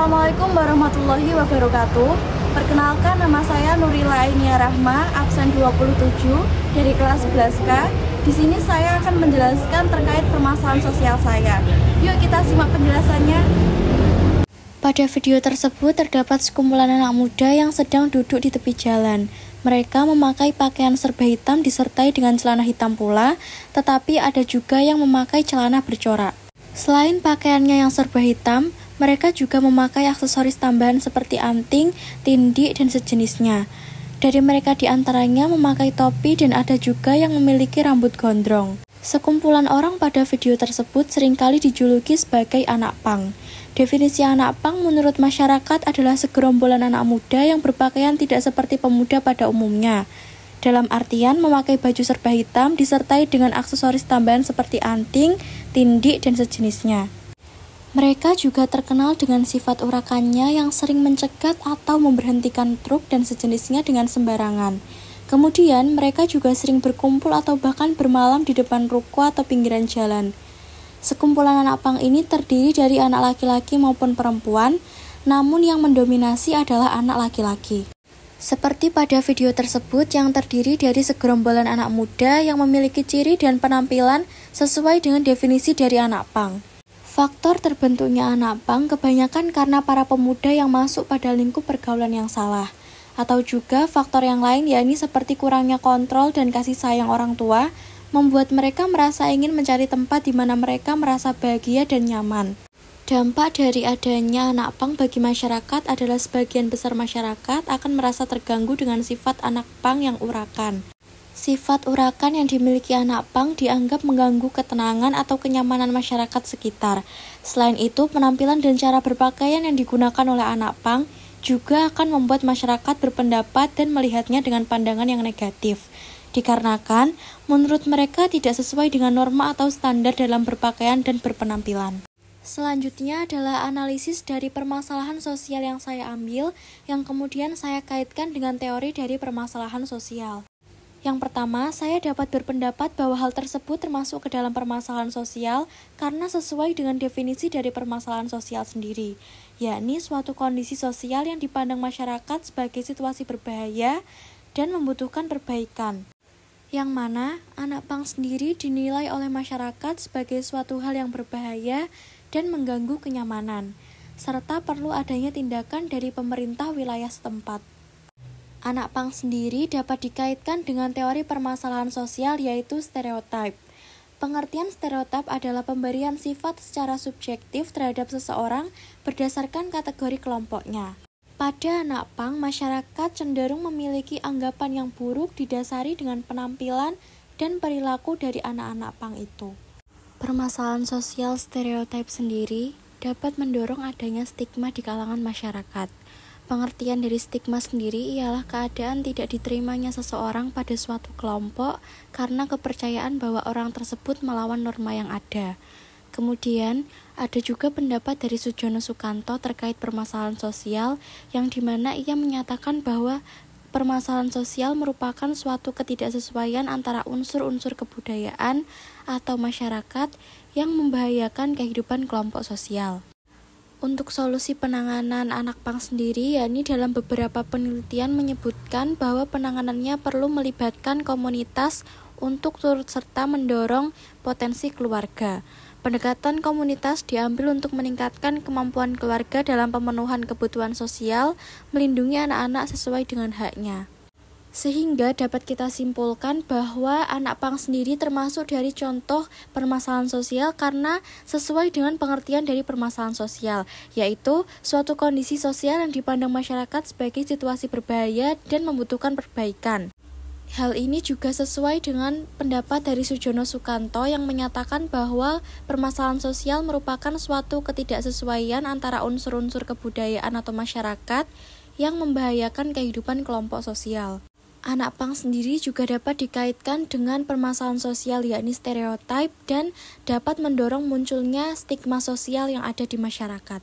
Assalamualaikum warahmatullahi wabarakatuh. Perkenalkan, nama saya Nurila Ainia Rahma, absen 27 dari kelas 11K. Di sini saya akan menjelaskan terkait permasalahan sosial saya. Yuk kita simak penjelasannya. Pada video tersebut terdapat sekumpulan anak muda yang sedang duduk di tepi jalan. Mereka memakai pakaian serba hitam disertai dengan celana hitam pula, tetapi ada juga yang memakai celana bercorak. Selain pakaiannya yang serba hitam, mereka juga memakai aksesoris tambahan seperti anting, tindik, dan sejenisnya. Dari mereka di antaranya memakai topi dan ada juga yang memiliki rambut gondrong. Sekumpulan orang pada video tersebut seringkali dijuluki sebagai anak pang. Definisi anak pang menurut masyarakat adalah segerombolan anak muda yang berpakaian tidak seperti pemuda pada umumnya. Dalam artian memakai baju serba hitam disertai dengan aksesoris tambahan seperti anting, tindik, dan sejenisnya. Mereka juga terkenal dengan sifat urakannya yang sering mencegat atau memberhentikan truk dan sejenisnya dengan sembarangan. Kemudian, mereka juga sering berkumpul atau bahkan bermalam di depan ruko atau pinggiran jalan. Sekumpulan anak pang ini terdiri dari anak laki-laki maupun perempuan, namun yang mendominasi adalah anak laki-laki. Seperti pada video tersebut yang terdiri dari segerombolan anak muda yang memiliki ciri dan penampilan sesuai dengan definisi dari anak pang. Faktor terbentuknya anak pang kebanyakan karena para pemuda yang masuk pada lingkup pergaulan yang salah. Atau juga faktor yang lain yakni seperti kurangnya kontrol dan kasih sayang orang tua, membuat mereka merasa ingin mencari tempat di mana mereka merasa bahagia dan nyaman. Dampak dari adanya anak pang bagi masyarakat adalah sebagian besar masyarakat akan merasa terganggu dengan sifat anak pang yang urakan. Sifat urakan yang dimiliki anak pang dianggap mengganggu ketenangan atau kenyamanan masyarakat sekitar. Selain itu, penampilan dan cara berpakaian yang digunakan oleh anak pang juga akan membuat masyarakat berpendapat dan melihatnya dengan pandangan yang negatif. Dikarenakan, menurut mereka tidak sesuai dengan norma atau standar dalam berpakaian dan berpenampilan. Selanjutnya adalah analisis dari permasalahan sosial yang saya ambil, yang kemudian saya kaitkan dengan teori dari permasalahan sosial. Yang pertama, saya dapat berpendapat bahwa hal tersebut termasuk ke dalam permasalahan sosial karena sesuai dengan definisi dari permasalahan sosial sendiri, yakni suatu kondisi sosial yang dipandang masyarakat sebagai situasi berbahaya dan membutuhkan perbaikan. Yang mana anak pang sendiri dinilai oleh masyarakat sebagai suatu hal yang berbahaya dan mengganggu kenyamanan, serta perlu adanya tindakan dari pemerintah wilayah setempat. Anak pang sendiri dapat dikaitkan dengan teori permasalahan sosial yaitu stereotip. Pengertian stereotip adalah pemberian sifat secara subjektif terhadap seseorang berdasarkan kategori kelompoknya. Pada anak pang, masyarakat cenderung memiliki anggapan yang buruk didasari dengan penampilan dan perilaku dari anak-anak pang itu. Permasalahan sosial stereotip sendiri dapat mendorong adanya stigma di kalangan masyarakat. Pengertian dari stigma sendiri ialah keadaan tidak diterimanya seseorang pada suatu kelompok karena kepercayaan bahwa orang tersebut melawan norma yang ada. Kemudian, ada juga pendapat dari Sujono Sukanto terkait permasalahan sosial yang dimana ia menyatakan bahwa permasalahan sosial merupakan suatu ketidaksesuaian antara unsur-unsur kebudayaan atau masyarakat yang membahayakan kehidupan kelompok sosial. Untuk solusi penanganan anak pang sendiri, yakni dalam beberapa penelitian menyebutkan bahwa penanganannya perlu melibatkan komunitas untuk turut serta mendorong potensi keluarga. Pendekatan komunitas diambil untuk meningkatkan kemampuan keluarga dalam pemenuhan kebutuhan sosial, melindungi anak-anak sesuai dengan haknya. Sehingga dapat kita simpulkan bahwa anak pang sendiri termasuk dari contoh permasalahan sosial karena sesuai dengan pengertian dari permasalahan sosial, yaitu suatu kondisi sosial yang dipandang masyarakat sebagai situasi berbahaya dan membutuhkan perbaikan. Hal ini juga sesuai dengan pendapat dari Sujono Sukanto yang menyatakan bahwa permasalahan sosial merupakan suatu ketidaksesuaian antara unsur-unsur kebudayaan atau masyarakat yang membahayakan kehidupan kelompok sosial. Anak pang sendiri juga dapat dikaitkan dengan permasalahan sosial yakni stereotip dan dapat mendorong munculnya stigma sosial yang ada di masyarakat.